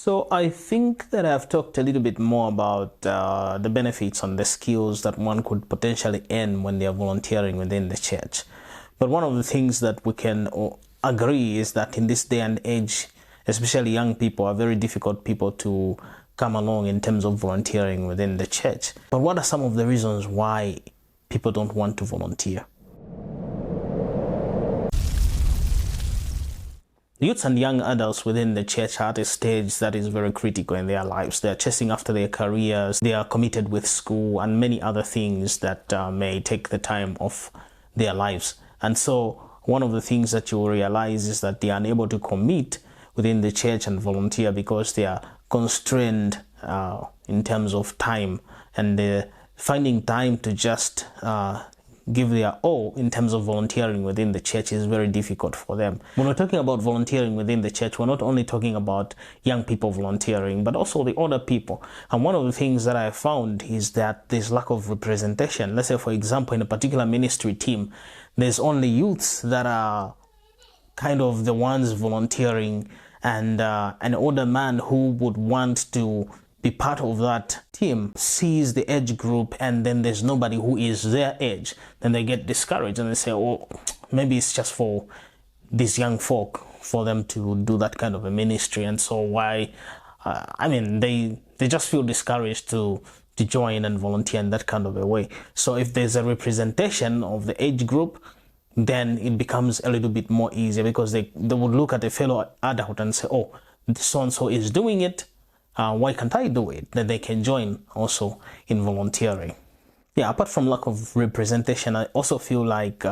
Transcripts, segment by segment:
So I think that I've talked a little bit more about the benefits and the skills that one could potentially earn when they are volunteering within the church. But one of the things that we can agree is that in this day and age, especially young people are very difficult people to come along in terms of volunteering within the church. But what are some of the reasons why people don't want to volunteer? Youths and young adults within the church are at a stage that is very critical in their lives. They are chasing after their careers, they are committed with school and many other things that may take the time of their lives. And so one of the things that you will realize is that they are unable to commit within the church and volunteer because they are constrained in terms of time, and finding time to just give their all in terms of volunteering within the church is very difficult for them. When we're talking about volunteering within the church, we're not only talking about young people volunteering, but also the older people. And one of the things that I found is that there's lack of representation. Let's say, for example, in a particular ministry team, there's only youths that are kind of the ones volunteering, and an older man who would want to be part of that team sees the age group and then there's nobody who is their age. Then they get discouraged and they say, oh, maybe it's just for these young folk for them to do that kind of a ministry. And so they just feel discouraged to join and volunteer in that kind of a way. So if there's a representation of the age group, then it becomes a little bit more easier, because they would look at a fellow adult and say, oh, so-and-so is doing it, why can't I do it? Then they can join also in volunteering. Yeah, apart from lack of representation, I also feel like there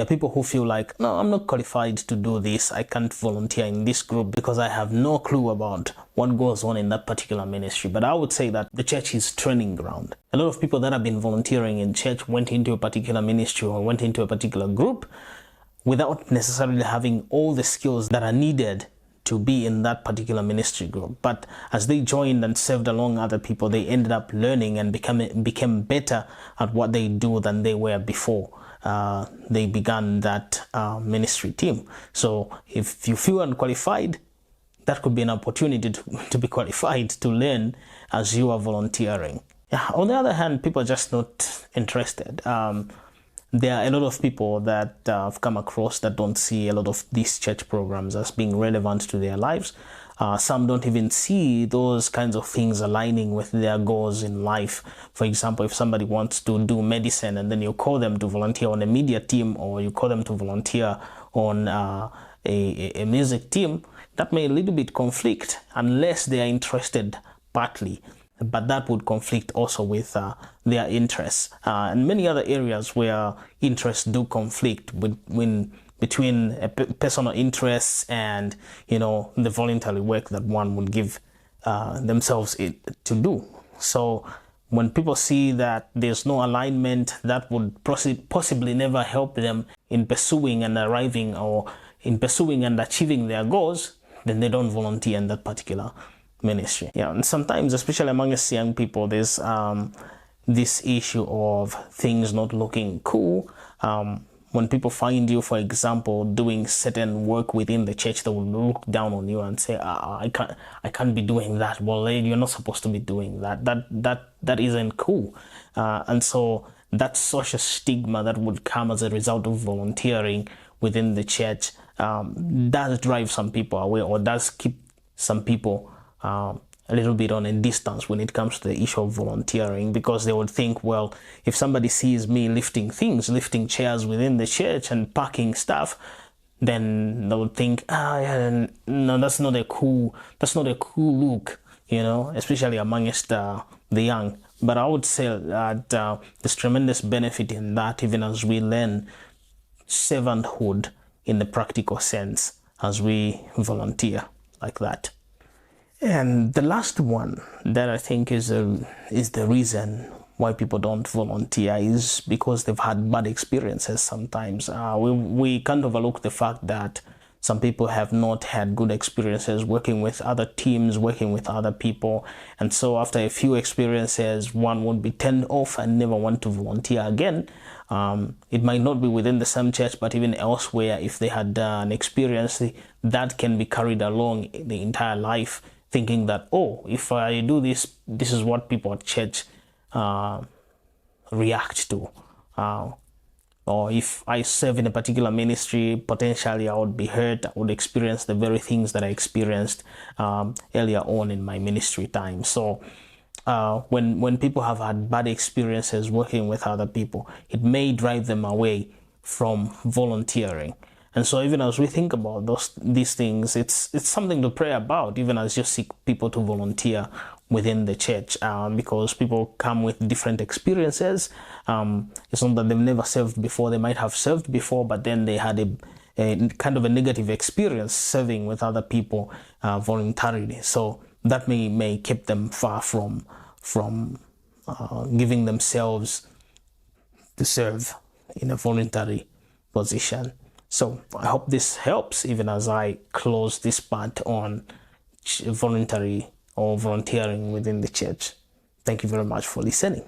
are people who feel like, no, I'm not qualified to do this. I can't volunteer in this group because I have no clue about what goes on in that particular ministry. But I would say that the church is training ground. A lot of people that have been volunteering in church went into a particular ministry or went into a particular group without necessarily having all the skills that are needed to be in that particular ministry group. But as they joined and served along other people, they ended up learning and became better at what they do than they were before they began that ministry team. So if you feel unqualified, that could be an opportunity to be qualified to learn as you are volunteering. Yeah, on the other hand, people are just not interested. There are a lot of people that I've come across that don't see a lot of these church programs as being relevant to their lives. Some don't even see those kinds of things aligning with their goals in life. For example, if somebody wants to do medicine and then you call them to volunteer on a media team, or you call them to volunteer on a music team, that may a little bit conflict unless they are interested partly. But that would conflict also with their interests, and many other areas where interests do conflict between personal interests and the voluntary work that one would give themselves to do. So when people see that there's no alignment, that would possibly never help them in pursuing and achieving their goals, then they don't volunteer in that particular ministry. Yeah, and sometimes, especially among us young people, there's this issue of things not looking cool. When people find you, for example, doing certain work within the church, they will look down on you and say, I can't be doing that. Well, you're not supposed to be doing that. That isn't cool. And so that social stigma that would come as a result of volunteering within the church does drive some people away, or does keep some people a little bit on a distance when it comes to the issue of volunteering, because they would think, well, if somebody sees me lifting chairs within the church and packing stuff, then they would think, no, that's not a cool look, especially amongst the young. But I would say that there's tremendous benefit in that, even as we learn servanthood in the practical sense as we volunteer like that. And the last one that I think is the reason why people don't volunteer is because they've had bad experiences sometimes. We can't overlook the fact that some people have not had good experiences working with other teams, working with other people. And so after a few experiences, one would be turned off and never want to volunteer again. It might not be within the same church, but even elsewhere, if they had an experience that can be carried along the entire life, thinking that, oh, if I do this, this is what people at church react to. Or if I serve in a particular ministry, potentially I would be hurt. I would experience the very things that I experienced earlier on in my ministry time. So when people have had bad experiences working with other people, it may drive them away from volunteering. And so even as we think about these things, it's something to pray about, even as you seek people to volunteer within the church, because people come with different experiences. It's not that they've never served before. They might have served before, but then they had a kind of a negative experience serving with other people voluntarily. So that may keep them far from giving themselves to serve in a voluntary position. So I hope this helps even as I close this part on voluntary or volunteering within the church. Thank you very much for listening.